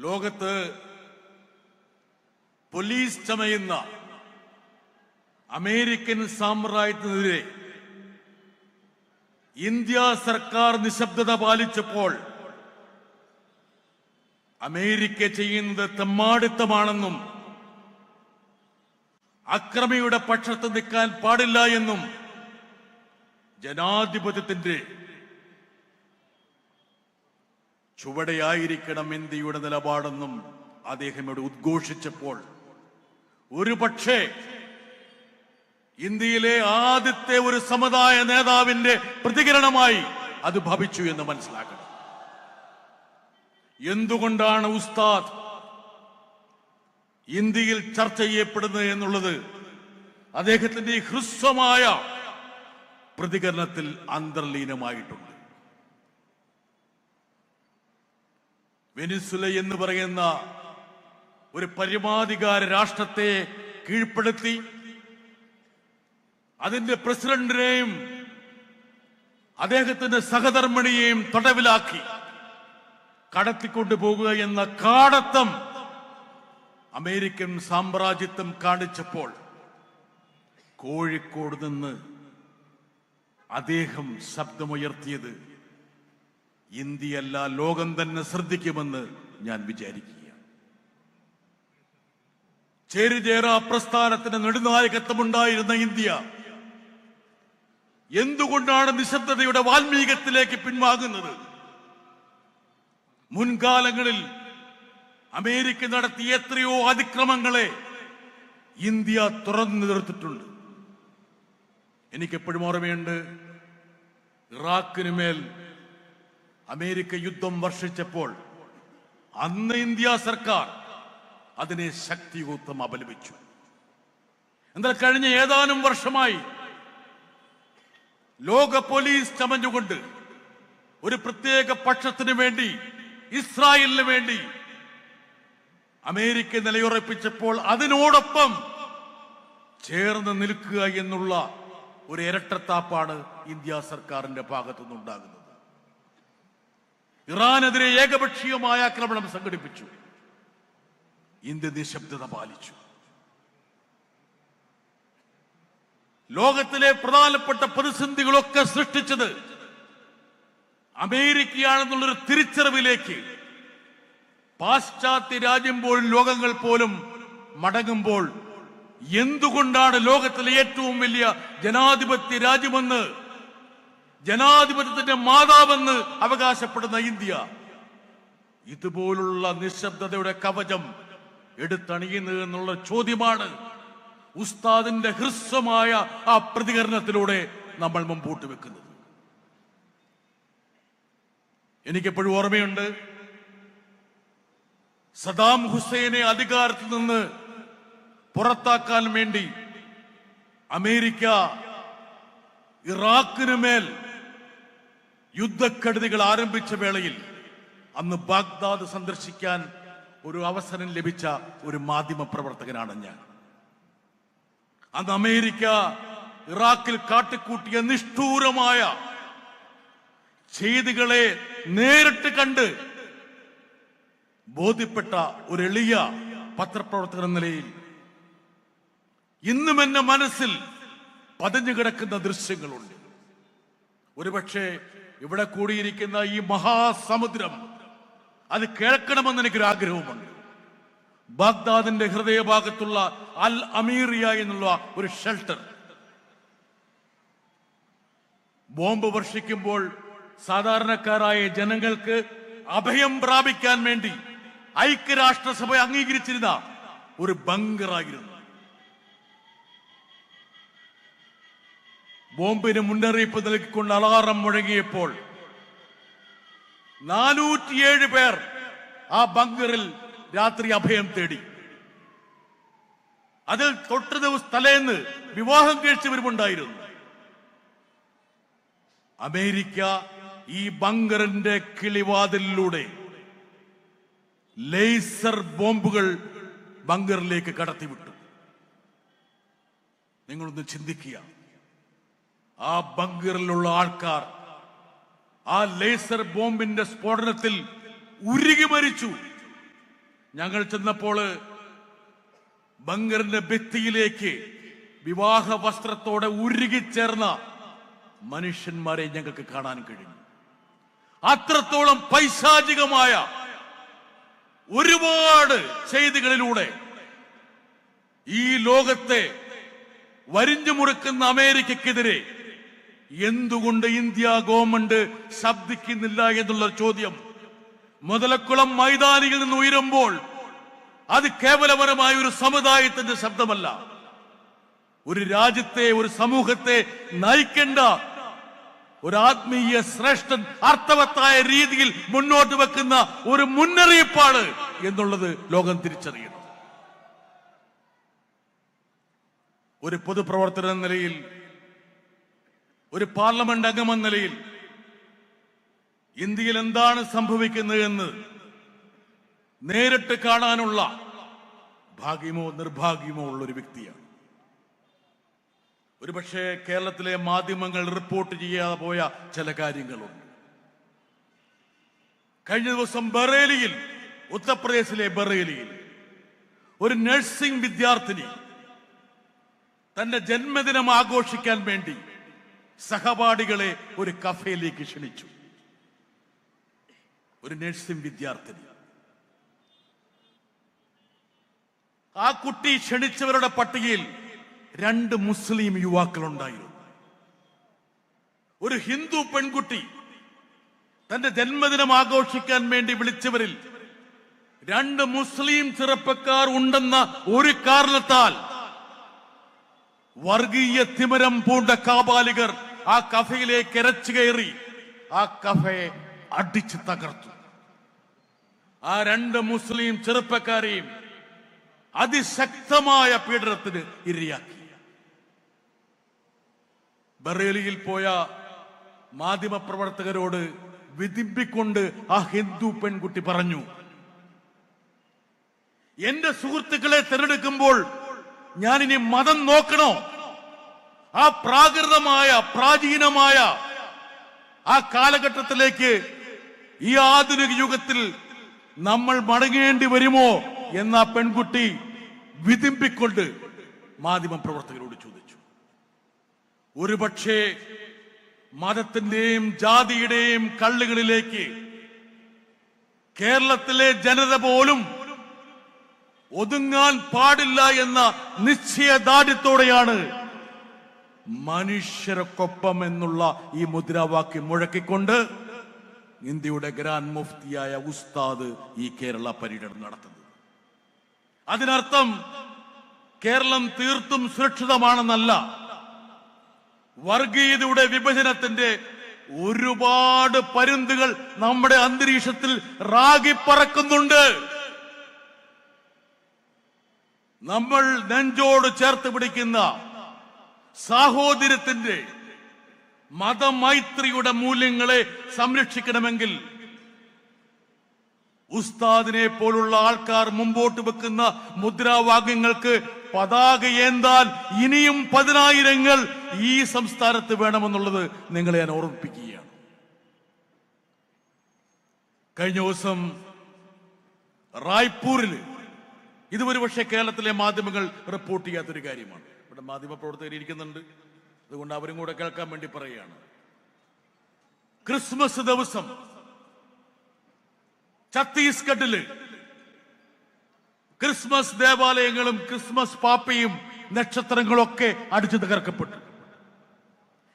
ലോകത്ത് police ചമയുന്ന American സാമ്രാജ്യത്തിനെതിരെ India സർക്കാർ നിശബ്ദത പാലിച്ചപ്പോൾ അമേരിക്ക ചെയ്യുന്നത് തെമ്മാടിത്തമാണെന്നും അക്രമിയുടെ പക്ഷത്ത് നിൽക്കാൻ പാടില്ല എന്നും ജനാധിപത്യത്തിന്റെ ചുവടെയായിരിക്കണം ഇന്ത്യയുടെ നിലപാടെന്നും അദ്ദേഹം ഇവിടെ ഉദ്ഘോഷിച്ചപ്പോൾ ഒരുപക്ഷെ ഇന്ത്യയിലെ ആദ്യത്തെ ഒരു സമുദായ നേതാവിന്റെ പ്രതികരണമായി അത് ഭവിച്ചു എന്ന് മനസ്സിലാക്കണം. എന്തുകൊണ്ടാണ് ഉസ്താദ് ഇന്ത്യയിൽ ചർച്ച ചെയ്യപ്പെടുന്നത് എന്നുള്ളത് അദ്ദേഹത്തിന്റെ ഹ്രസ്വമായ പ്രതികരണത്തിൽ അന്തർലീനമായിട്ടുണ്ട്. വെനിസുല എന്ന് പറയുന്ന ഒരു പരമാധികാര രാഷ്ട്രത്തെ കീഴ്പ്പെടുത്തി അതിന്റെ പ്രസിഡന്റിനെയും അദ്ദേഹത്തിന്റെ സഹധർമ്മിണിയെയും തടവിലാക്കി കടത്തിക്കൊണ്ടുപോകുക എന്ന കാടത്തം അമേരിക്കൻ സാമ്രാജ്യത്വം കാണിച്ചപ്പോൾ കോഴിക്കോട് നിന്ന് അദ്ദേഹം ശബ്ദമുയർത്തിയത് ഇന്ത്യയല്ല ലോകം തന്നെ ശ്രദ്ധിക്കുമെന്ന് ഞാൻ വിചാരിക്കുക. ചേരിചേര പ്രസ്ഥാനത്തിന് നെടുനായകത്വമുണ്ടായിരുന്ന ഇന്ത്യ എന്തുകൊണ്ടാണ് നിശബ്ദതയുടെ വാൽമീകത്തിലേക്ക് പിൻവാങ്ങുന്നത്? മുൻകാലങ്ങളിൽ അമേരിക്ക നടത്തിയ എത്രയോ അതിക്രമങ്ങളെ ഇന്ത്യ തുറന്നു നിർത്തിയിട്ടുണ്ട്. എനിക്കെപ്പോഴും ഓർമ്മയുണ്ട്, ഇറാഖിന് മേൽ അമേരിക്ക യുദ്ധം വർഷിച്ചപ്പോൾ അന്ന് ഇന്ത്യ സർക്കാർ അതിനെ ശക്തിയുക്തം അപലപിച്ചു. എന്നാൽ കഴിഞ്ഞ ഏതാനും വർഷമായി ലോക പോലീസ് ചമഞ്ഞുകൊണ്ട് ഒരു പ്രത്യേക പക്ഷത്തിന് വേണ്ടി, ഇസ്രായേലിന് വേണ്ടി അമേരിക്ക നിലയുറപ്പിച്ചപ്പോൾ അതിനോടൊപ്പം ചേർന്ന് നിൽക്കുക എന്നുള്ള ഒരു ഇരട്ടത്താപ്പാണ് ഇന്ത്യ സർക്കാരിന്റെ ഭാഗത്തുനിന്നുണ്ടാകുന്നത്. ഇറാനെതിരെ ഏകപക്ഷീയമായ ആക്രമണം സംഘടിപ്പിച്ചു. ഇന്ത്യ നിശബ്ദത പാലിച്ചു. ലോകത്തിലെ പ്രധാനപ്പെട്ട പ്രതിസന്ധികളൊക്കെ സൃഷ്ടിച്ചത് അമേരിക്കയാണെന്നുള്ളൊരു തിരിച്ചറിവിലേക്ക് പാശ്ചാത്യ രാജ്യം പോലും, ലോകങ്ങൾ പോലും മടങ്ങുമ്പോൾ എന്തുകൊണ്ടാണ് ലോകത്തിലെ ഏറ്റവും വലിയ ജനാധിപത്യ രാജ്യമെന്ന്, ജനാധിപത്യത്തിന്റെ മാതാവെന്ന് അവകാശപ്പെടുന്ന ഇന്ത്യ ഇതുപോലുള്ള നിശബ്ദതയുടെ കവചം എടുത്തണിയുന്നത് എന്നുള്ള ചോദ്യമാണ് ഉസ്താദിന്റെ ഹ്രസ്വമായ ആ പ്രതികരണത്തിലൂടെ നമ്മൾ മുമ്പോട്ട് വെക്കുന്നത്. എനിക്കെപ്പോഴും ഓർമ്മയുണ്ട്, സദാം ഹുസൈനെ അധികാരത്തിൽ നിന്ന് പുറത്താക്കാൻ വേണ്ടി അമേരിക്ക ഇറാഖിന് മേൽ യുദ്ധക്കെടുതികൾ ആരംഭിച്ച വേളയിൽ അന്ന് ബാഗ്ദാദ് സന്ദർശിക്കാൻ ഒരു അവസരം ലഭിച്ച ഒരു മാധ്യമ പ്രവർത്തകനാണ് ഞാൻ. അന്ന് അമേരിക്ക ഇറാഖിൽ കാട്ടിക്കൂട്ടിയ നിഷ്ഠൂരമായ ചെയ്തികളെ നേരിട്ട് കണ്ട് ബോധ്യപ്പെട്ട ഒരു എളിയ പത്രപ്രവർത്തകൻ എന്ന നിലയിൽ ഇന്നും എന്റെ മനസ്സിൽ പതിഞ്ഞു കിടക്കുന്ന ദൃശ്യങ്ങളുണ്ട്. ഒരുപക്ഷെ ഇവിടെ കൂടിയിരിക്കുന്ന ഈ മഹാസമുദ്രം അത് കേൾക്കണമെന്ന് എനിക്കൊരു ആഗ്രഹവുമുണ്ട്. ബാഗ്ദാദിന്റെ ഹൃദയഭാഗത്തുള്ള അൽ അമീറിയ എന്നുള്ള ഒരു ഷെൽട്ടർ ബോംബ് വർഷിക്കുമ്പോൾ സാധാരണക്കാരായ ജനങ്ങൾക്ക് അഭയം പ്രാപിക്കാൻ വേണ്ടി ഐക്യരാഷ്ട്രസഭ അംഗീകരിച്ചിരുന്ന ഒരു ബങ്കറായിരുന്നു. ബോംബിന് മുന്നറിയിപ്പ് നൽകിക്കൊണ്ട് അലാറം മുഴങ്ങിയപ്പോൾ 407 പേർ ആ ബങ്കറിൽ രാത്രി അഭയം തേടി. അതിൽ തൊട്ട് ദിവസം തലേന്ന് വിവാഹം കഴിച്ചവരുമുണ്ടായിരുന്നു. അമേരിക്ക ഈ ബങ്കറിന്റെ കിളിവാതിലൂടെ ലേസർ ബോംബുകൾ ബങ്കറിലേക്ക് കടത്തിവിട്ടു. നിങ്ങളൊന്ന് ചിന്തിക്കുക, ആ ബങ്കറിലുള്ള ആൾക്കാർ ആ ലേസർ ബോംബിന്റെ സ്ഫോടനത്തിൽ ഉരുകി മരിച്ചു. ഞങ്ങൾ ചെന്നപ്പോൾ ബങ്കറിന്റെ ഭിത്തിയിലേക്ക് വിവാഹ വസ്ത്രത്തോടെ ഉരുകിച്ചേർന്ന മനുഷ്യന്മാരെ ഞങ്ങൾക്ക് കാണാൻ കഴിഞ്ഞു. അത്രത്തോളം പൈശാചികമായ ഒരുപാട് ചെയ്തികളിലൂടെ ഈ ലോകത്തെ വരിഞ്ഞു മുറുക്കുന്ന അമേരിക്കക്കെതിരെ എന്തുകൊണ്ട് ഇന്ത്യ ഗവൺമെന്റ് ശബ്ദിക്കുന്നില്ല എന്നുള്ള ചോദ്യം മുതലക്കുളം മൈതാനിയിൽ നിന്ന് ഉയരുമ്പോൾ അത് കേവലപരമായ ഒരു സമുദായത്തിന്റെ ശബ്ദമല്ല, ഒരു രാജ്യത്തെ, ഒരു സമൂഹത്തെ നയിക്കേണ്ട ഒരു ആത്മീയ ശ്രേഷ്ഠൻ അർത്ഥവത്തായ രീതിയിൽ മുന്നോട്ട് വെക്കുന്ന ഒരു മുന്നറിയിപ്പാണ് എന്നുള്ളത് ലോകം തിരിച്ചറിയണം. ഒരു പൊതുപ്രവർത്തകൻ എന്ന നിലയിൽ, ഒരു പാർലമെന്റ് അംഗമെന്ന നിലയിൽ ഇന്ത്യയിൽ എന്താണ് സംഭവിക്കുന്നത് എന്ന് നേരിട്ട് കാണാനുള്ള ഭാഗ്യമോ നിർഭാഗ്യമോ ഉള്ള ഒരു വ്യക്തിയാണ്. ഒരുപക്ഷെ കേരളത്തിലെ മാധ്യമങ്ങൾ റിപ്പോർട്ട് ചെയ്യാതെ പോയ ചില കാര്യങ്ങളുണ്ട്. കഴിഞ്ഞ ദിവസം ബറേലിയിൽ, ഉത്തർപ്രദേശിലെ ബറേലിയിൽ ഒരു നഴ്സിംഗ് വിദ്യാർത്ഥിനി തന്റെ ജന്മദിനം ആഘോഷിക്കാൻ വേണ്ടി സഹപാഠികളെ ഒരു കഫേയിലേക്ക് ക്ഷണിച്ചു. ഒരു നഴ്സിംഗ് വിദ്യാർത്ഥിനി. ആ കുട്ടി ക്ഷണിച്ചവരുടെ പട്ടികയിൽ 2 മുസ്ലിം യുവാക്കളുണ്ടായിരുന്നു. ഒരു ഹിന്ദു പെൺകുട്ടി തന്റെ ജന്മദിനം ആഘോഷിക്കാൻ വേണ്ടി വിളിച്ചവരിൽ 2 മുസ്ലിം ചെറുപ്പക്കാർ ഉണ്ടെന്ന ഒരു കാരണത്താൽ വർഗീയ തിമിരം പൂണ്ട കാബാലികർ ആ കഫയിലേക്ക് ഇരച്ചു കയറി ആ കഫയെ അടിച്ചു തകർത്തു. ആ 2 മുസ്ലിം ചെറുപ്പക്കാരെയും അതിശക്തമായ പീഡനത്തിന് ഇരയാക്കി. ബറേലിയിൽ പോയ മാധ്യമപ്രവർത്തകരോട് വിധിപ്പിക്കൊണ്ട് ആ ഹിന്ദു പെൺകുട്ടി പറഞ്ഞു, എന്റെ സുഹൃത്തുക്കളെ തിരഞ്ഞെടുക്കുമ്പോൾ ഞാനിനി മതം നോക്കണോ? ആ പ്രാകൃതമായ, പ്രാചീനമായ ആ കാലഘട്ടത്തിലേക്ക് ഈ ആധുനിക യുഗത്തിൽ നമ്മൾ മടങ്ങേണ്ടി വരുമോ എന്ന പെൺകുട്ടി വിധിപ്പിക്കൊണ്ട് മാധ്യമപ്രവർത്തകരോട് ചോദിച്ചു. ഒരുപക്ഷെ മതത്തിന്റെയും ജാതിയുടെയും കള്ളുകളിലേക്ക് കേരളത്തിലെ ജനത പോലും ഒതുങ്ങാൻ പാടില്ല എന്ന നിശ്ചയദാർഢ്യത്തോടെയാണ് മനുഷ്യർക്കൊപ്പം എന്നുള്ള ഈ മുദ്രാവാക്യം മുഴക്കിക്കൊണ്ട് ഇന്ത്യയുടെ ഗ്രാൻഡ് മുഫ്തിയായ ഉസ്താദ് ഈ കേരള പര്യടനം നടത്തുന്നത്. അതിനർത്ഥം കേരളം തീർത്തും സുരക്ഷിതമാണെന്നല്ല. വർഗീയതയുടെ, വിഭജനത്തിന്റെ ഒരുപാട് പരുന്തുകൾ നമ്മുടെ അന്തരീക്ഷത്തിൽ റാഗിപ്പറക്കുന്നുണ്ട്. നമ്മൾ നെഞ്ചോട് ചേർത്ത് പിടിക്കുന്ന സാഹോദര്യത്തിന്റെ, മതമൈത്രിയുടെ മൂല്യങ്ങളെ സംരക്ഷിക്കണമെങ്കിൽ ഉസ്താദിനെ പോലുള്ള ആൾക്കാർ മുമ്പോട്ട് വെക്കുന്ന മുദ്രാവാക്യങ്ങൾക്ക് പതാകയേന്താൻ ഇനിയും 10,000 ഈ സംസ്ഥാനത്ത് വേണമെന്നുള്ളത് നിങ്ങളെ ഞാൻ ഓർമ്മിപ്പിക്കുകയാണ്. കഴിഞ്ഞ ദിവസം റായ്പൂരിൽ, ഇതുവരെ പക്ഷേ കേരളത്തിലെ മാധ്യമങ്ങൾ റിപ്പോർട്ട് ചെയ്യാത്തൊരു കാര്യമാണ്. ഇവിടെ മാധ്യമ പ്രവർത്തകർ ഇരിക്കുന്നുണ്ട്, അതുകൊണ്ട് അവരും കൂടെ കേൾക്കാൻ വേണ്ടി പറയുകയാണ്. ക്രിസ്മസ് ദിവസം ഛത്തീസ്ഗഡില് ക്രിസ്മസ് ദേവാലയങ്ങളും ക്രിസ്മസ് പാപ്പയും നക്ഷത്രങ്ങളൊക്കെ അടിച്ചു തകർക്കപ്പെട്ടു.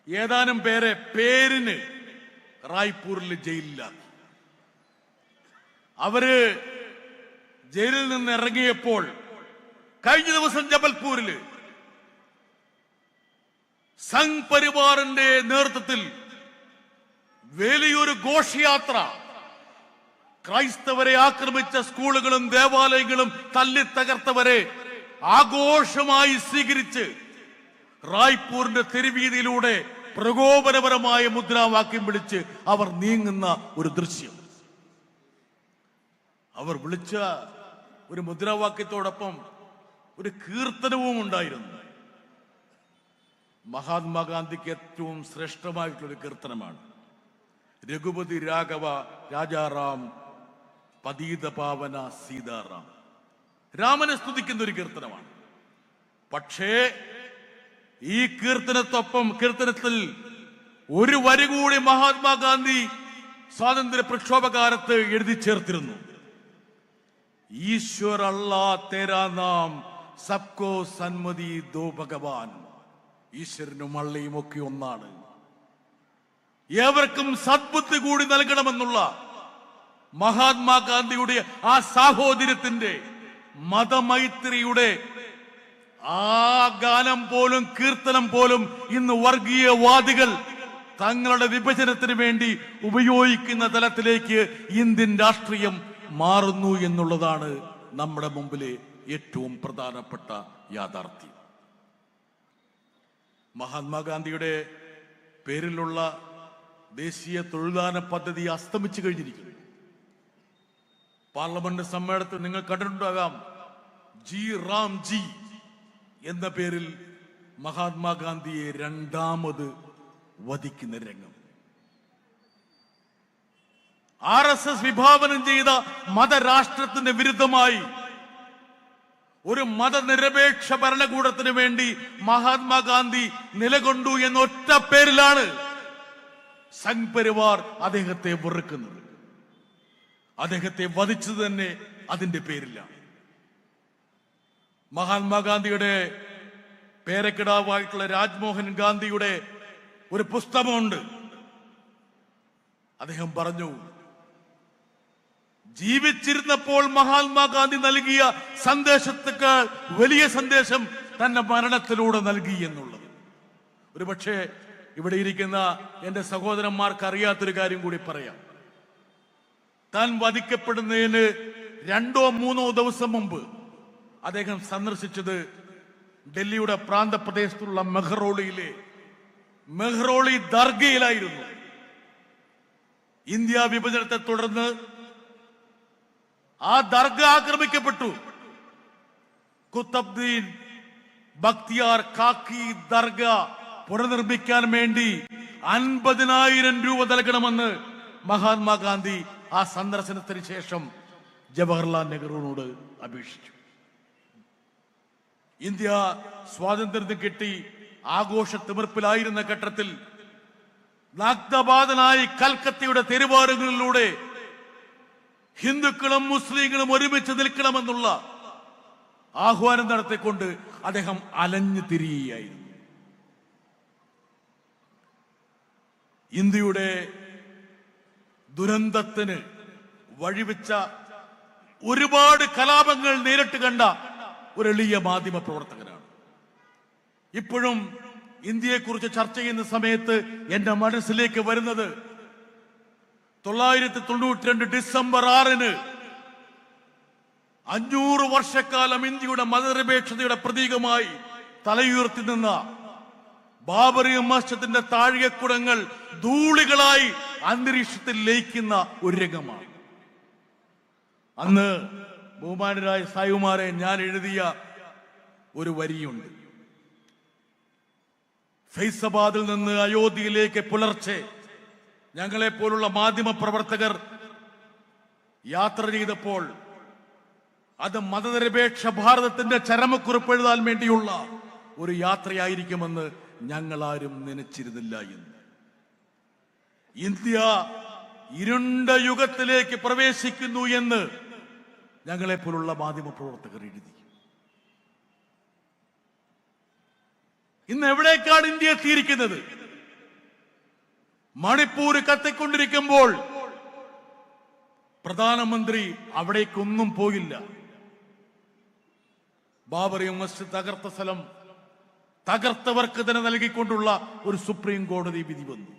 ഏതാനും പേരെ പേരിന് റായ്പൂരിൽ ജയിലിലാക്കി. അവര് ജയിലിൽ നിന്ന് ഇറങ്ങിയപ്പോൾ കഴിഞ്ഞ ദിവസം ജബൽപൂരില് സംഘ് പരിവാറിന്റെ നേതൃത്വത്തിൽ വലിയൊരു ഘോഷയാത്ര ക്രൈസ്തവരെ ആക്രമിച്ച സ്കൂളുകളും ദേവാലയങ്ങളും തല്ലി തകർത്തവരെ ആഘോഷമായി സ്വീകരിച്ച് റായ്പൂരിന്റെ തെരുവീതിയിലൂടെ പ്രകോപനപരമായ മുദ്രാവാക്യം വിളിച്ച് അവർ നീങ്ങുന്ന ഒരു ദൃശ്യം. അവർ വിളിച്ച ഒരു മുദ്രാവാക്യത്തോടൊപ്പം ഒരു കീർത്തനവും ഉണ്ടായിരുന്നു. മഹാത്മാഗാന്ധിക്ക് ഏറ്റവും ശ്രേഷ്ഠമായിട്ടുള്ളൊരു കീർത്തനമാണ്. രഘുപതി രാഘവ രാജാറാം പതീതപാവന സീതാറാം. രാമനെ സ്തുതിക്കുന്ന ഒരു കീർത്തനമാണ്. പക്ഷേ ഈ കീർത്തനത്തിൽ ഒരു വരി കൂടി മഹാത്മാഗാന്ധി സ്വാതന്ത്ര്യ പ്രക്ഷോഭകാലത്ത് എഴുതി ചേർത്തിരുന്നു. ഈശ്വർ അല്ലാ തേരാ നാം സബ്കോ സന്മതി ദോ ഭഗവാൻ. ഈശ്വരനും അള്ളയും ഒക്കെ ഒന്നാണ്, ഏവർക്കും സദ്ബുദ്ധി കൂടി നൽകണമെന്നുള്ള മഹാത്മാഗാന്ധിയുടെ ആ സാഹോദര്യത്തിന്റെ, മതമൈത്രിയുടെ ആ ഗാനം പോലും, കീർത്തനം പോലും ഇന്ന് വർഗീയവാദികൾ തങ്ങളുടെ വിഭജനത്തിന് വേണ്ടി ഉപയോഗിക്കുന്ന തലത്തിലേക്ക് ഇന്ത്യൻ രാഷ്ട്രീയം മാറുന്നു എന്നുള്ളതാണ് നമ്മുടെ മുമ്പിലെ ഏറ്റവും പ്രധാനപ്പെട്ട യാഥാർത്ഥ്യം. മഹാത്മാഗാന്ധിയുടെ പേരിലുള്ള ദേശീയ തൊഴിൽദാന പദ്ധതി അസ്തമിച്ചു കഴിഞ്ഞിരിക്കുന്നു. പാർലമെന്റ് സമ്മേളനത്തിൽ നിങ്ങൾ കണ്ടിട്ടുണ്ടാകാം, ജി റാം ജി എന്ന പേരിൽ മഹാത്മാഗാന്ധിയെ രണ്ടാമത് വധിക്കുന്ന രംഗം. RSS വിഭാവനം ചെയ്ത മതരാഷ്ട്രത്തിന് വിരുദ്ധമായി ഒരു മതനിരപേക്ഷ ഭരണകൂടത്തിന് വേണ്ടി മഹാത്മാഗാന്ധി നിലകൊണ്ടു എന്ന ഒറ്റ പേരിലാണ് സംഘ് പരിവാർ അദ്ദേഹത്തെ വെറുക്കുന്നത്. അദ്ദേഹത്തെ വധിച്ചത് തന്നെ അതിന്റെ പേരിലാണ്. മഹാത്മാഗാന്ധിയുടെ പേരക്കിടാവായിട്ടുള്ള രാജ്മോഹൻ ഗാന്ധിയുടെ ഒരു പുസ്തകമുണ്ട്. അദ്ദേഹം പറഞ്ഞു, ജീവിച്ചിരുന്നപ്പോൾ മഹാത്മാഗാന്ധി നൽകിയ സന്ദേശത്തേക്കാൾ വലിയ സന്ദേശം തന്റെ മരണത്തിലൂടെ നൽകി എന്നുള്ളത്. ഒരുപക്ഷെ ഇവിടെ ഇരിക്കുന്ന എന്റെ സഹോദരന്മാർക്ക് അറിയാത്തൊരു കാര്യം കൂടി പറയാം. താൻ വധിക്കപ്പെടുന്നതിന് 2-3 ദിവസം മുമ്പ് അദ്ദേഹം സന്ദർശിച്ചത് ഡൽഹിയുടെ പ്രാന്തപ്രദേശത്തുള്ള മെഹ്റോളി ദർഗയിലായിരുന്നു. ഇന്ത്യ വിഭജനത്തെ തുടർന്ന് ആ ദർഗ ആക്രമിക്കപ്പെട്ടു. കുത്തബ്ദീൻ ബക്തിയാർ കാക്കി ദർഗ പുനർനിർമ്മിക്കാൻ വേണ്ടി 50,000 രൂപ നൽകണമെന്ന് മഹാത്മാഗാന്ധി ആ സന്ദർശനത്തിന് ശേഷം ജവഹർലാൽ നെഹ്റുവിനോട് അപേക്ഷിച്ചു. ഇന്ത്യ സ്വാതന്ത്ര്യം കിട്ടി ആഘോഷ തിമിർപ്പിലായിരുന്ന ഘട്ടത്തിൽ നഗ്നപാതനായി കൽക്കത്തയുടെ തെരുവാറുകളിലൂടെ ഹിന്ദുക്കളും മുസ്ലിങ്ങളും ഒരുമിച്ച് നിൽക്കണമെന്നുള്ള ആഹ്വാനം നടത്തിക്കൊണ്ട് അദ്ദേഹം അലഞ്ഞു തിരിയുകയായിരുന്നു. ഇന്ത്യയുടെ ദുരന്തത്തിന് വഴിവെച്ച ഒരുപാട് കലാപങ്ങൾ നേരിട്ട് കണ്ട ഒരു എളിയ മാധ്യമ പ്രവർത്തകനാണ്. ഇപ്പോഴും ഇന്ത്യയെക്കുറിച്ച് ചർച്ച ചെയ്യുന്ന സമയത്ത് എന്റെ മനസ്സിലേക്ക് വരുന്നത് 992 ഡിസംബർ 6 500 വർഷക്കാലം ഇന്ത്യയുടെ മതനിരപേക്ഷതയുടെ പ്രതീകമായി തലയുയർത്തി നിന്ന ബാബറി മസ്ജിദിന്റെ താഴികക്കുടങ്ങൾ ധൂളികളായി അന്തരീക്ഷത്തിൽ ലയിക്കുന്ന ഒരു രംഗമാണ്. അന്ന് ബഹുമാനരായ സായിമാരെ ഞാൻ എഴുതിയ ഒരു വരിയുണ്ട്. ഫൈസാബാദിൽ നിന്ന് അയോധ്യയിലേക്ക് പുലർച്ചെ ഞങ്ങളെ പോലുള്ള മാധ്യമ പ്രവർത്തകർ യാത്ര ചെയ്തപ്പോൾ അത് മതനിരപേക്ഷ ഭാരതത്തിന്റെ ചരമക്കുറിപ്പ് എഴുതാൻ വേണ്ടിയുള്ള ഒരു യാത്രയായിരിക്കുമെന്ന് ഞങ്ങളാരും നനച്ചിരുന്നില്ല എന്ന്. ഇന്ത്യ ഇരുണ്ട യുഗത്തിലേക്ക് പ്രവേശിക്കുന്നു എന്ന് ഞങ്ങളെ പോലുള്ള മാധ്യമ പ്രവർത്തകർ എഴുതി. ഇന്ന് എവിടേക്കാണ് ഇന്ത്യ എത്തിയിരിക്കുന്നത്? മണിപ്പൂർ കത്തിക്കൊണ്ടിരിക്കുമ്പോൾ പ്രധാനമന്ത്രി അവിടേക്കൊന്നും പോയില്ല. ബാബറി മസ്ജിദ് തകർത്ത സ്ഥലം തകർത്തവർക്ക് തന്നെ നൽകിക്കൊണ്ടുള്ള ഒരു സുപ്രീം കോടതി വിധി വന്നു.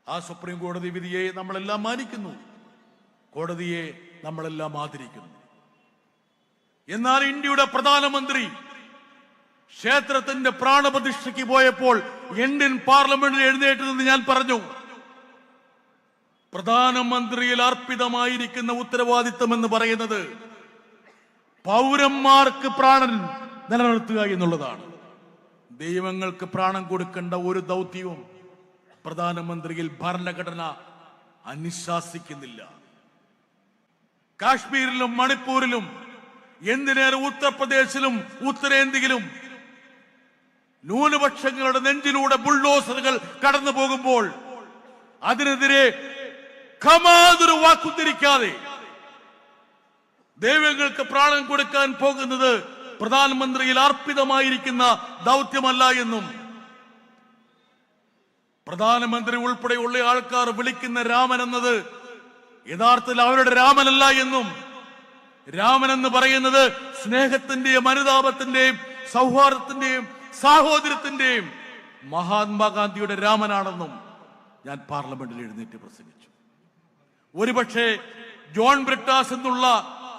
ആ സുപ്രീം കോടതി വിധിയെ നമ്മളെല്ലാം മാനിക്കുന്നു, കോടതിയെ നമ്മളെല്ലാം ആദരിക്കുന്നു. എന്നാൽ ഇന്ത്യയുടെ പ്രധാനമന്ത്രി ക്ഷേത്രത്തിന്റെ പ്രാണപ്രതിഷ്ഠയ്ക്ക് പോയപ്പോൾ ഇന്ത്യൻ പാർലമെന്റിൽ എഴുന്നേറ്റ് നിന്ന് ഞാൻ പറഞ്ഞു, പ്രധാനമന്ത്രിയിൽ അർപ്പിതമായിരിക്കുന്ന ഉത്തരവാദിത്തം എന്ന് പറയുന്നത് പൗരന്മാർക്ക് പ്രാണൻ നിലനിർത്തുക എന്നുള്ളതാണ്. ദൈവങ്ങൾക്ക് പ്രാണൻ കൊടുക്കേണ്ട ഒരു ദൗത്യവും പ്രധാനമന്ത്രിയിൽ ഭരണഘടന അനുശാസിക്കുന്നില്ല. കാശ്മീരിലും മണിപ്പൂരിലും എന്തിനേറെ ഉത്തർപ്രദേശിലും ഉത്തരേന്ത്യയിലും ന്യൂനപക്ഷങ്ങളുടെ നെഞ്ചിലൂടെ ബുൾഡോസറുകൾ കടന്നു പോകുമ്പോൾ അതിനെതിരെ കമാതൊരു വാക്കുതിരിക്കാതെ ദൈവങ്ങൾക്ക് പ്രാണൻ കൊടുക്കാൻ പോകുന്നത് പ്രധാനമന്ത്രിയിൽ അർപ്പിതമായിരിക്കുന്ന ദൗത്യമല്ല എന്നും പ്രധാനമന്ത്രി ഉൾപ്പെടെയുള്ള ആൾക്കാർ വിളിക്കുന്ന രാമൻ എന്നത് യഥാർത്ഥത്തിൽ അവരുടെ രാമനല്ല എന്നും രാമൻ എന്ന് പറയുന്നത് സ്നേഹത്തിന്റെയും അനുതാപത്തിന്റെയും സൗഹാർദ്ദത്തിന്റെയും സാഹോദര്യത്തിന്റെയും മഹാത്മാഗാന്ധിയുടെ രാമനാണെന്നും ഞാൻ പാർലമെന്റിൽ എഴുന്നേറ്റ് പ്രസംഗിച്ചു. ഒരുപക്ഷെ ജോൺ ബ്രിട്ടാസ് എന്നുള്ള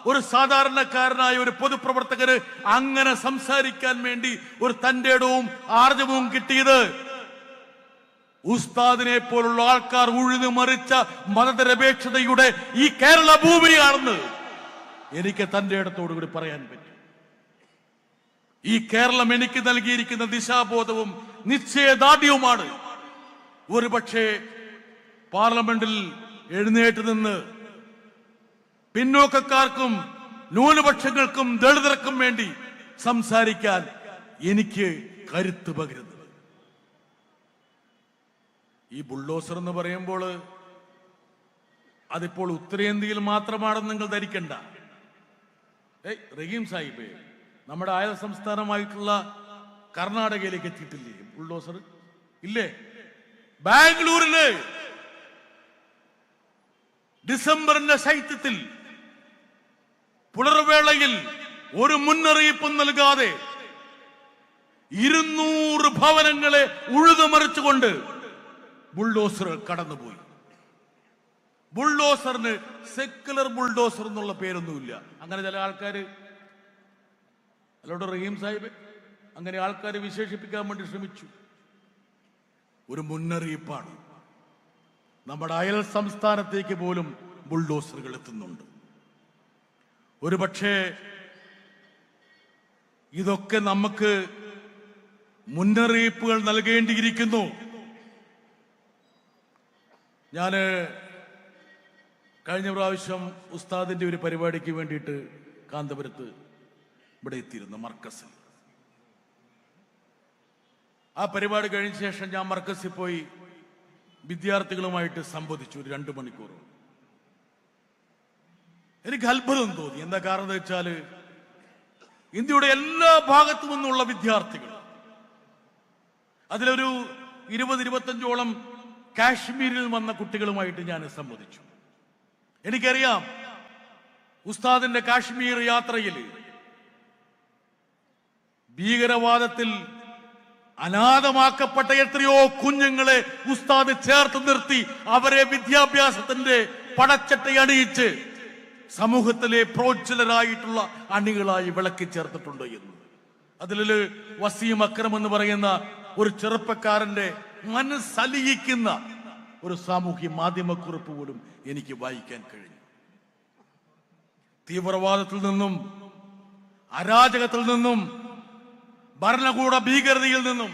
ഒരു സാധാരണക്കാരനായ ഒരു പൊതുപ്രവർത്തകന് അങ്ങനെ സംസാരിക്കാൻ വേണ്ടി ഒരു തന്റേടവും ആർജവും കിട്ടിയത് ഉസ്താദിനെ പോലുള്ള ആൾക്കാർ ഉഴുതു മറിച്ച മതനിരപേക്ഷതയുടെ ഈ കേരള ഭൂമിയാണെന്ന് എനിക്ക് തന്റെ ഇടത്തോടുകൂടി പറയാൻ പറ്റും. ഈ കേരളം എനിക്ക് നൽകിയിരിക്കുന്ന ദിശാബോധവും നിശ്ചയദാർഢ്യവുമാണ്. ഒരുപക്ഷെ പാർലമെന്റിൽ എഴുന്നേറ്റ് നിന്ന് പിന്നോക്കക്കാർക്കും ന്യൂനപക്ഷങ്ങൾക്കും ദളിതർക്കും വേണ്ടി സംസാരിക്കാൻ എനിക്ക് കരുത്ത് പകരുന്നത്. ഈ ബുൾഡോസർ എന്ന് പറയുമ്പോൾ അതിപ്പോൾ ഉത്തരേന്ത്യയിൽ മാത്രമാണെന്ന് നിങ്ങൾ ധരിക്കണ്ട. റഹീം സാഹിബ്, നമ്മുടെ അയൽ സംസ്ഥാനമായിട്ടുള്ള കർണാടകയിലേക്ക് എത്തിയിട്ടില്ലേ ബുൾഡോസർ? ഇല്ലേ? ബാംഗ്ലൂരില് ഡിസംബറിന്റെ ശൈത്യത്തിൽ പുലർവേളയിൽ ഒരു മുന്നറിയിപ്പും നൽകാതെ 200 ഭവനങ്ങളെ ഉഴുതുമറിച്ചുകൊണ്ട് ബുൾഡോസർ കടന്നുപോയി. ബുൾഡോസറിന് സെക്കുലർ ബുൾഡോസർ എന്നുള്ള പേരൊന്നുമില്ല. അങ്ങനെ ചില ആൾക്കാർ, അല്ലോട് റഹീം സാഹിബ്, അങ്ങനെ ആൾക്കാർ വിശേഷിപ്പിക്കാൻ വേണ്ടി ശ്രമിച്ചു. ഒരു മുന്നറിയിപ്പാണ്. നമ്മുടെ അയൽ സംസ്ഥാനത്തേക്ക് പോലും ബുൾഡോസറുകൾ എത്തുന്നുണ്ട്. ഒരുപക്ഷെ ഇതൊക്കെ നമുക്ക് മുന്നറിയിപ്പുകൾ നൽകേണ്ടിയിരിക്കുന്നു. ഞാന് കഴിഞ്ഞ പ്രാവശ്യം ഉസ്താദിന്റെ ഒരു പരിപാടിക്ക് വേണ്ടിയിട്ട് കാന്തപുരത്ത് ഇവിടെ എത്തിയിരുന്നു, മർക്കസിൽ. ആ പരിപാടി കഴിഞ്ഞ ശേഷം ഞാൻ മർക്കസിൽ പോയി വിദ്യാർത്ഥികളുമായിട്ട് സംവദിച്ചു ഒരു 2 മണിക്കൂർ. എനിക്ക് അത്ഭുതം തോന്നി. എന്താ കാരണം എന്ന് വെച്ചാൽ ഇന്ത്യയുടെ എല്ലാ ഭാഗത്തു നിന്നുള്ള വിദ്യാർത്ഥികൾ, അതിലൊരു 20-25ഓളം കാശ്മീരിൽ വന്ന കുട്ടികളുമായിട്ട് ഞാൻ സംവദിച്ചു. എനിക്കറിയാം ഉസ്താദിന്റെ കാശ്മീർ യാത്രയിൽ ഭീകരവാദത്തിൽ അനാഥമാക്കപ്പെട്ട എത്രയോ കുഞ്ഞുങ്ങളെ ഉസ്താദ് ചേർത്ത് നിർത്തി അവരെ വിദ്യാഭ്യാസത്തിന്റെ പടച്ചട്ടയണിയിച്ച് സമൂഹത്തിലെ പ്രോജ്വലരായിട്ടുള്ള അണികളായി വിളക്കി ചേർത്തിട്ടുണ്ട് എന്ന്. അതിൽ വസീം അക്രം എന്ന് പറയുന്ന ഒരു ചെറുപ്പക്കാരന്റെ മനസ്സലിയിക്കുന്ന ഒരു സാമൂഹ്യ മാധ്യമക്കുറിപ്പ് പോലും എനിക്ക് വായിക്കാൻ കഴിഞ്ഞു. തീവ്രവാദത്തിൽ നിന്നും, അരാജകത്തിൽ നിന്നും, ഭരണകൂട ഭീകരതയിൽ നിന്നും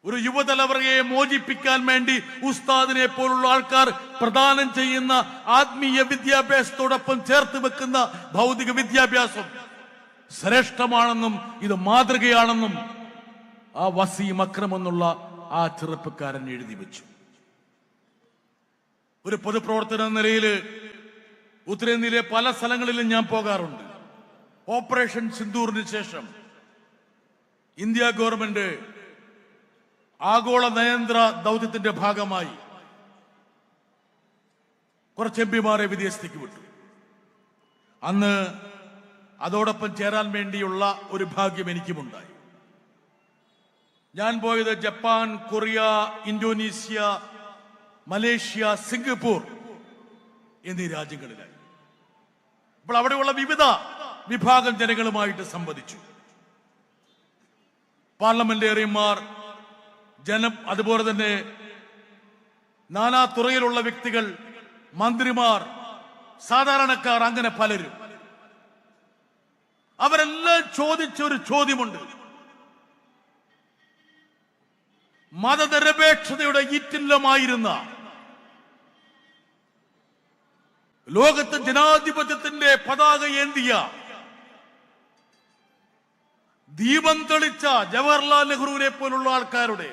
ഒരു യുവതലമുറയെ മോചിപ്പിക്കാൻ വേണ്ടി ഉസ്താദിനെ പോലുള്ള ആൾക്കാർ പ്രദാനം ചെയ്യുന്ന ആത്മീയ വിദ്യാഭ്യാസത്തോടൊപ്പം ചേർത്ത് വെക്കുന്ന ഭൗതിക വിദ്യാഭ്യാസം ശ്രേഷ്ഠമാണെന്നും ഇത് മാതൃകയാണെന്നും ആ വസീം അക്രം എന്നുള്ള ആ ചെറുപ്പക്കാരൻ എഴുതി വെച്ചു. ഒരു പൊതുപ്രവർത്തന എന്ന നിലയിൽ ഉത്തരേന്ത്യയിലെ പല സ്ഥലങ്ങളിലും ഞാൻ പോകാറുണ്ട്. ഓപ്പറേഷൻ സിന്ദൂറിന് ശേഷം ഇന്ത്യ ഗവൺമെന്റ് ആഗോള നയതന്ത്ര ദൗത്യത്തിന്റെ ഭാഗമായി കുറച്ച് എംപിമാരെ വിദേശത്തേക്ക് വിട്ടു. അന്ന് അതോടൊപ്പം ചേരാൻ വേണ്ടിയുള്ള ഒരു ഭാഗ്യം എനിക്കുമുണ്ടായി. ഞാൻ പോയത് Japan, Korea, Indonesia, Malaysia, Singapore എന്നീ രാജ്യങ്ങളിലായി. അപ്പോൾ അവിടെയുള്ള വിവിധ വിഭാഗം ജനങ്ങളുമായിട്ട് സംവദിച്ചു. പാർലമെന്റേറിയന്മാർ, അതുപോലെ തന്നെ നാനാ തുറയിലുള്ള വ്യക്തികൾ, മന്ത്രിമാർ, സാധാരണക്കാർ, അങ്ങനെ പലരും. അവരെല്ലാം ചോദിച്ച ഒരു ചോദ്യമുണ്ട്. മതനിരപേക്ഷതയുടെ ഈറ്റില്ലമായിരുന്ന ലോകത്ത് ജനാധിപത്യത്തിന്റെ പതാക ഏന്തിയ, ദീപം തെളിച്ച ജവഹർലാൽ നെഹ്റുവിനെ പോലുള്ള ആൾക്കാരുടെ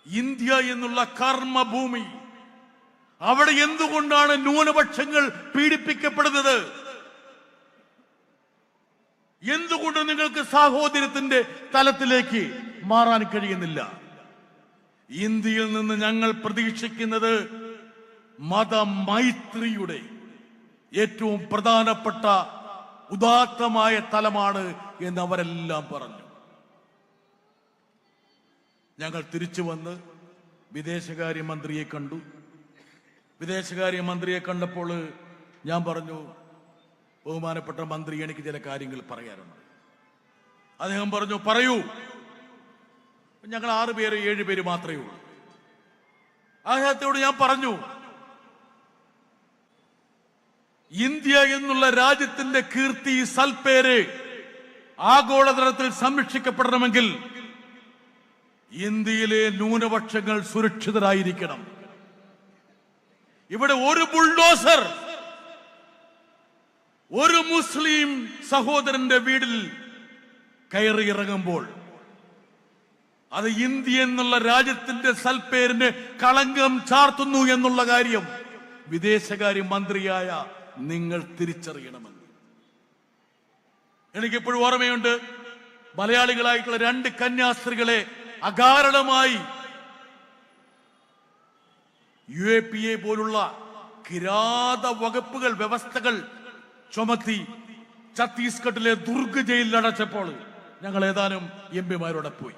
ഇന്ത്യ എന്നുള്ള കർമ്മഭൂമി, അവിടെ എന്തുകൊണ്ടാണ് ന്യൂനപക്ഷങ്ങൾ പീഡിപ്പിക്കപ്പെടുന്നത്? എന്തുകൊണ്ട് നിങ്ങൾക്ക് സാഹോദര്യത്തിന്റെ തലത്തിലേക്ക് മാറാൻ കഴിയുന്നില്ല? ഇന്ത്യയിൽ നിന്ന് ഞങ്ങൾ പ്രതീക്ഷിക്കുന്നത് മതമൈത്രിയുടെ ഏറ്റവും പ്രധാനപ്പെട്ട ഉദാത്തമായ തലമാണ് എന്ന് അവരെല്ലാം പറഞ്ഞു. ഞങ്ങൾ തിരിച്ചു വന്ന് വിദേശകാര്യമന്ത്രിയെ കണ്ടു. വിദേശകാര്യമന്ത്രിയെ കണ്ടപ്പോൾ ഞാൻ പറഞ്ഞു, ബഹുമാനപ്പെട്ട മന്ത്രി, എനിക്ക് ചില കാര്യങ്ങൾ പറയാനുണ്ട്. അദ്ദേഹം പറഞ്ഞു, പറയൂ. ഞങ്ങൾ 6 പേര് 7 പേര് മാത്രമേ ഉള്ളൂ. അദ്ദേഹത്തോട് ഞാൻ പറഞ്ഞു, ഇന്ത്യ എന്നുള്ള രാജ്യത്തിന്റെ കീർത്തി, സൽപ്പേര് ആഗോളതലത്തിൽ സംരക്ഷിക്കപ്പെടണമെങ്കിൽ ഇന്ത്യയിലെ ന്യൂനപക്ഷങ്ങൾ സുരക്ഷിതരായിരിക്കണം. ഇവിടെ ഒരു ബുൾഡോസർ ഒരു മുസ്ലിം സഹോദരന്റെ വീട്ടിൽ കയറി ഇറങ്ങുമ്പോൾ അത് ഇന്ത്യ എന്നുള്ള രാജ്യത്തിന്റെ സൽപ്പേരിന് കളങ്കം ചാർത്തുന്നു എന്നുള്ള കാര്യം വിദേശകാര്യ മന്ത്രിയായ നിങ്ങൾ തിരിച്ചറിയണമെന്ന്. എനിക്കിപ്പോഴും ഓർമ്മയുണ്ട്, മലയാളികളായിട്ടുള്ള 2 കന്യാസ്ത്രീകളെ അകാരണമായി UAPA പോലുള്ള കിരാത വകുപ്പുകൾ, വ്യവസ്ഥകൾ ചുമത്തി ഛത്തീസ്ഗഡിലെ ദുർഗ് ജയിലിൽ അടച്ചപ്പോൾ ഞങ്ങൾ ഏതാനും MP-മാരോടെ പോയി.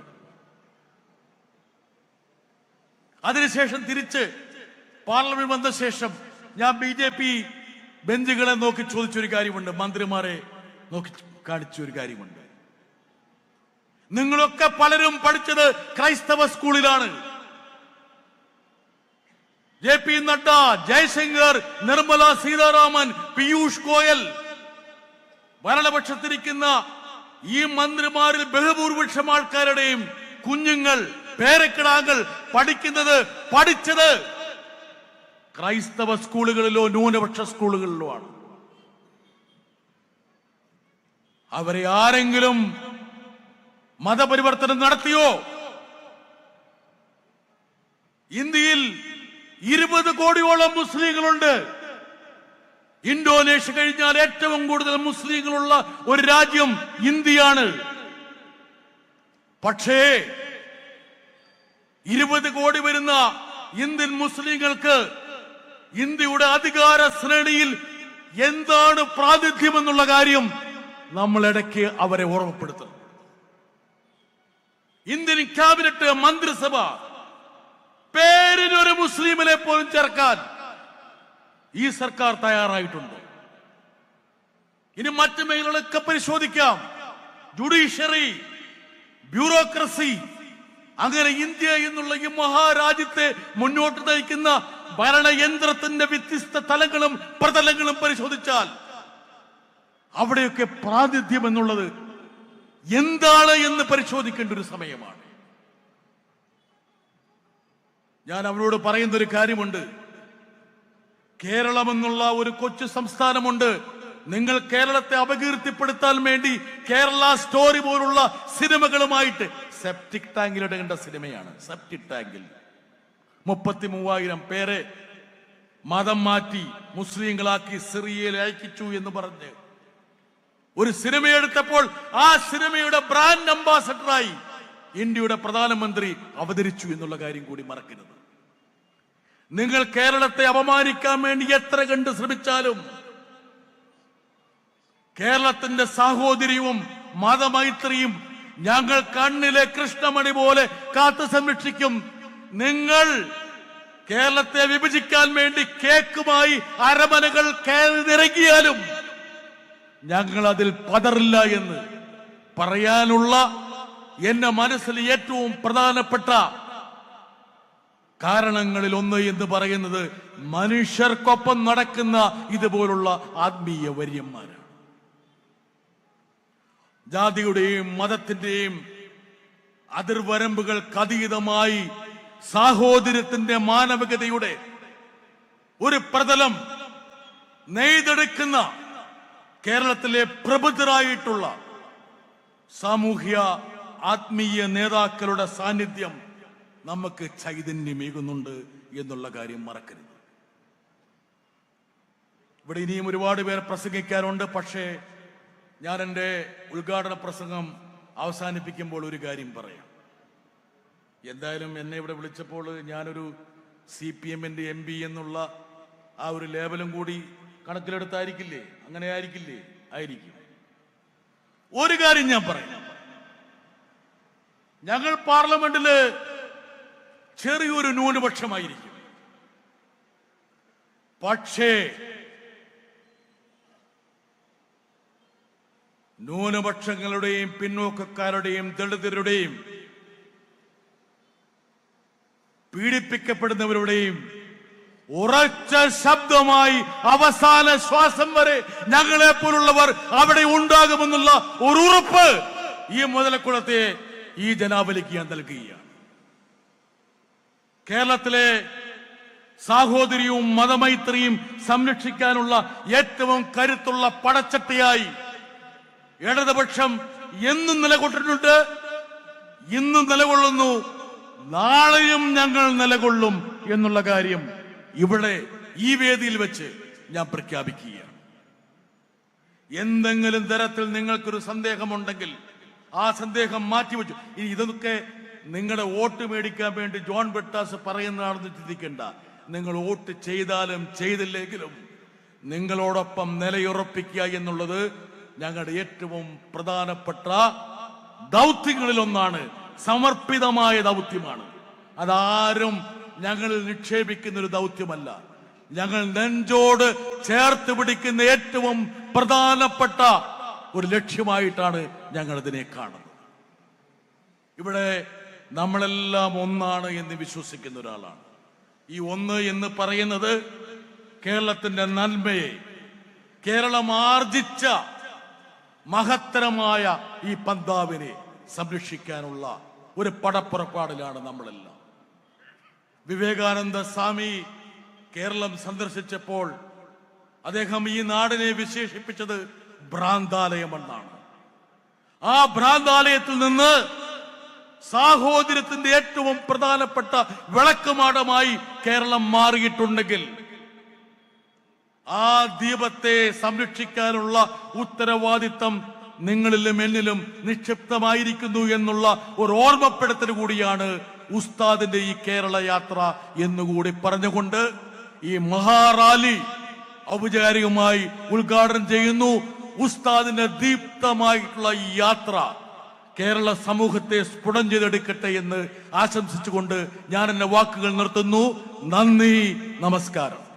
അതിനുശേഷം തിരിച്ച് പാർലമെന്റ് വന്ന ശേഷം ഞാൻ BJP ബെഞ്ചുകളെ നോക്കി ചോദിച്ചൊരു കാര്യമുണ്ട്, മന്ത്രിമാരെ നോക്കി കാണിച്ചൊരു കാര്യമുണ്ട്. നിങ്ങളൊക്കെ പലരും പഠിച്ചത് ക്രൈസ്തവ സ്കൂളിലാണ്. JP നഡ്ഡ, ജയശങ്കർ, നിർമ്മല സീതാരാമൻ, പീയൂഷ് ഗോയൽ, ഭരണപക്ഷത്തിരിക്കുന്ന ഈ മന്ത്രിമാരിൽ ബഹുഭൂരിപക്ഷം ആൾക്കാരുടെയും കുഞ്ഞുങ്ങൾ, പേരക്കിടാങ്ങൾ പഠിച്ചത് ക്രൈസ്തവ സ്കൂളുകളിലോ ന്യൂനപക്ഷ സ്കൂളുകളിലോ ആണ്. അവരെ ആരെങ്കിലും മതപരിവർത്തനം നടത്തിയോ? ഇന്ത്യയിൽ 20 കോടിയോളം മുസ്ലിങ്ങളുണ്ട്. ഇന്തോനേഷ്യ കഴിഞ്ഞാൽ ഏറ്റവും കൂടുതൽ മുസ്ലിങ്ങളുള്ള ഒരു രാജ്യം ഇന്ത്യയാണ്. പക്ഷേ 20 കോടി വരുന്ന ഇന്ത്യൻ മുസ്ലിങ്ങൾക്ക് ഇന്ത്യയുടെ അധികാര ശ്രേണിയിൽ എന്താണ് പ്രാതിനിധ്യം എന്നുള്ള കാര്യം നമ്മൾ ഇടയ്ക്ക് അവരെ ഓർമ്മപ്പെടുത്തണം. ഇന്ത്യൻ ക്യാബിനറ്റ്, മന്ത്രിസഭ പേരിനൊരു മുസ്ലിമിനെ പോലും ചേർക്കാൻ ഈ സർക്കാർ തയ്യാറായിട്ടുണ്ട്. ഇനി മറ്റു മേഖലകളൊക്കെ പരിശോധിക്കാം. ജുഡീഷ്യറി, ബ്യൂറോക്രസി, അങ്ങനെ ഇന്ത്യ എന്നുള്ള ഈ മഹാരാജ്യത്തെ മുന്നോട്ട് നയിക്കുന്ന ഭരണയന്ത്രത്തിന്റെ വ്യത്യസ്ത തലങ്ങളും പ്രതലങ്ങളും പരിശോധിച്ചാൽ അവിടെയൊക്കെ പ്രാതിനിധ്യം എന്നുള്ളത് എന്താണ് എന്ന് പരിശോധിക്കേണ്ട ഒരു സമയമാണ്. ഞാൻ അവരോട് പറയുന്ന ഒരു കാര്യമുണ്ട്. കേരളം എന്നുള്ള ഒരു കൊച്ചു സംസ്ഥാനമുണ്ട്. നിങ്ങൾ കേരളത്തെ അപകീർത്തിപ്പെടുത്താൻ വേണ്ടി കേരള സ്റ്റോറി പോലുള്ള സിനിമകളുമായിട്ട്, സെപ്റ്റിക് ടാങ്കിൽ ഇടേണ്ട സിനിമയാണ്. സെപ്റ്റിക് ടാങ്കിൽ 33,000 പേരെ മതം മാറ്റി മുസ്ലിങ്ങളാക്കി സിറിയയിൽ അയക്കിച്ചു എന്ന് പറഞ്ഞ് ഒരു സിനിമയെടുത്തപ്പോൾ ആ സിനിമയുടെ ബ്രാൻഡ് അംബാസഡറായി ഇന്ത്യയുടെ പ്രധാനമന്ത്രി അവതരിച്ചു എന്നുള്ള കാര്യം കൂടി മറക്കരുത്. നിങ്ങൾ കേരളത്തെ അപമാനിക്കാൻ വേണ്ടി എത്ര കണ്ട് ശ്രമിച്ചാലും കേരളത്തിന്റെ സാഹോദര്യവും മതമൈത്രിയും ഞങ്ങൾ കണ്ണിലെ കൃഷ്ണമണി പോലെ കാത്തു സംരക്ഷിക്കും. നിങ്ങൾ കേരളത്തെ വിഭജിക്കാൻ വേണ്ടി കേക്കുമായി അരമനകൾ കയറിയിറങ്ങിയാലും ഞങ്ങൾ അതിൽ പതറില്ല എന്ന് പറയാനുള്ള എന്റെ മനസ്സിൽ ഏറ്റവും പ്രധാനപ്പെട്ട കാരണങ്ങളിൽ ഒന്ന് എന്ന് പറയുന്നത് മനുഷ്യർക്കൊപ്പം നടക്കുന്ന ഇതുപോലുള്ള ആത്മീയ വര്യന്മാരാണ്. ജാതിയുടെയും മതത്തിന്റെയും അതിർവരമ്പുകൾക്കതീതമായി സാഹോദര്യത്തിന്റെ മാനവികതയുടെ ഒരു പ്രതലം നെയ്തെടുക്കുന്ന കേരളത്തിലെ പ്രബുദ്ധരായിട്ടുള്ള സാമൂഹ്യ ആത്മീയ നേതാക്കളുടെ സാന്നിധ്യം നമുക്ക് ചൈതന്യമേകുന്നുണ്ട് എന്നുള്ള കാര്യം മറക്കരുത്. ഇവിടെ ഇനിയും ഒരുപാട് പേർ പ്രസംഗിക്കാനുണ്ട്. പക്ഷേ ഞാൻ എൻ്റെ ഉദ്ഘാടന പ്രസംഗം അവസാനിപ്പിക്കുമ്പോൾ ഒരു കാര്യം പറയാം. എന്തായാലും എന്നെ ഇവിടെ വിളിച്ചപ്പോൾ ഞാനൊരു CPM-ന്റെ MP എന്നുള്ള ആ ഒരു ലേബലും കൂടി കണക്കിലെടുത്തായിരിക്കില്ലേ? അങ്ങനെ ആയിരിക്കില്ലേ? ആയിരിക്കും. ഒരു കാര്യം ഞാൻ പറയാം. ഞങ്ങൾ പാർലമെന്റില് ചെറിയൊരു ന്യൂനപക്ഷമായിരിക്കും. പക്ഷേ ന്യൂനപക്ഷങ്ങളുടെയും പിന്നോക്കക്കാരുടെയും ദളിതരുടെയും പീഡിപ്പിക്കപ്പെടുന്നവരുടെയും ഉറച്ച ശബ്ദമായി അവസാന ശ്വാസം വരെ ഞങ്ങളെ പോലുള്ളവർ അവിടെ ഉണ്ടാകുമെന്നുള്ള ഒരു ഉറപ്പ് ഈ മുതലക്കുളത്തെ ഈ ജനാവലിക്ക് ഞാൻ നൽകുകയാണ്. കേരളത്തിലെ സാഹോദര്യവും മതമൈത്രിയും സംരക്ഷിക്കാനുള്ള ഏറ്റവും കരുത്തുള്ള പടച്ചട്ടയായി ഇടതുപക്ഷം എന്നും നിലകൊണ്ടിട്ടുണ്ട്, ഇന്നും നിലകൊള്ളുന്നു, നാളെയും ഞങ്ങൾ നിലകൊള്ളും എന്നുള്ള കാര്യം ഇവിടെ ഈ വേദിയിൽ വെച്ച് ഞാൻ പ്രഖ്യാപിക്കുകയാണ്. എന്തെങ്കിലും തരത്തിൽ നിങ്ങൾക്കൊരു സന്ദേഹമുണ്ടെങ്കിൽ ആ സന്ദേഹം മാറ്റിവെച്ചു. ഇനി ഇതൊക്കെ നിങ്ങളുടെ വോട്ട് മേടിക്കാൻ വേണ്ടി ജോൺ ബ്രിട്ടാസ് പറയുന്നതാണെന്ന് ചിന്തിക്കേണ്ട. നിങ്ങൾ വോട്ട് ചെയ്താലും ചെയ്തില്ലെങ്കിലും നിങ്ങളോടൊപ്പം നിലയുറപ്പിക്കുക എന്നുള്ളത് ഞങ്ങളുടെ ഏറ്റവും പ്രധാനപ്പെട്ട ദൗത്യങ്ങളിലൊന്നാണ്. സമർപ്പിതമായ ദൗത്യമാണ്. അതാരും ഞങ്ങളിൽ നിക്ഷേപിക്കുന്ന ഒരു ദൗത്യമല്ല. ഞങ്ങൾ നെഞ്ചോട് ചേർത്ത് പിടിക്കുന്ന ഏറ്റവും പ്രധാനപ്പെട്ട ഒരു ലക്ഷ്യമായിട്ടാണ് ഞങ്ങൾ ഇതിനെ കാണുന്നത്. ഇവിടെ നമ്മളെല്ലാം ഒന്നാണ് എന്ന് വിശ്വസിക്കുന്ന ഒരാളാണ്. ഈ ഒന്ന് എന്ന് പറയുന്നത് കേരളത്തിന്റെ നന്മയെ, കേരളം ആർജിച്ച മഹത്തരമായ ഈ പന്താവിനെ സംരക്ഷിക്കാനുള്ള ഒരു പടപ്പുറപ്പാടിലാണ് നമ്മളെല്ലാം. വിവേകാനന്ദ സ്വാമി കേരളം സന്ദർശിച്ചപ്പോൾ അദ്ദേഹം ഈ നാടിനെ വിശേഷിപ്പിച്ചത് ഭ്രാന്താലയമെന്നാണ്. ആ ഭ്രാന്താലയത്തിൽ നിന്ന് സാഹോദര്യത്തിന്റെ ഏറ്റവും പ്രധാനപ്പെട്ട വിളക്കുമാടമായി കേരളം മാറിയിട്ടുണ്ടെങ്കിൽ ആ ദീപത്തെ സംരക്ഷിക്കാനുള്ള ഉത്തരവാദിത്തം നിങ്ങളിലും എന്നിലും നിക്ഷിപ്തമായിരിക്കുന്നു എന്നുള്ള ഒരു ഓർമ്മപ്പെടുത്തൽ കൂടിയാണ് ഉസ്താദിന്റെ ഈ കേരള യാത്ര എന്നുകൂടി പറഞ്ഞുകൊണ്ട് ഈ മഹാറാലി ഔപചാരികമായി ഉദ്ഘാടനം ചെയ്യുന്നു. ഉസ്താദിന്റെ ദീപ്തമായിട്ടുള്ള ഈ യാത്ര കേരള സമൂഹത്തെ സ്ഫുടം ചെയ്തെടുക്കട്ടെ എന്ന് ആശംസിച്ചുകൊണ്ട് ഞാൻ എന്റെ വാക്കുകൾ നിർത്തുന്നു. നന്ദി, നമസ്കാരം.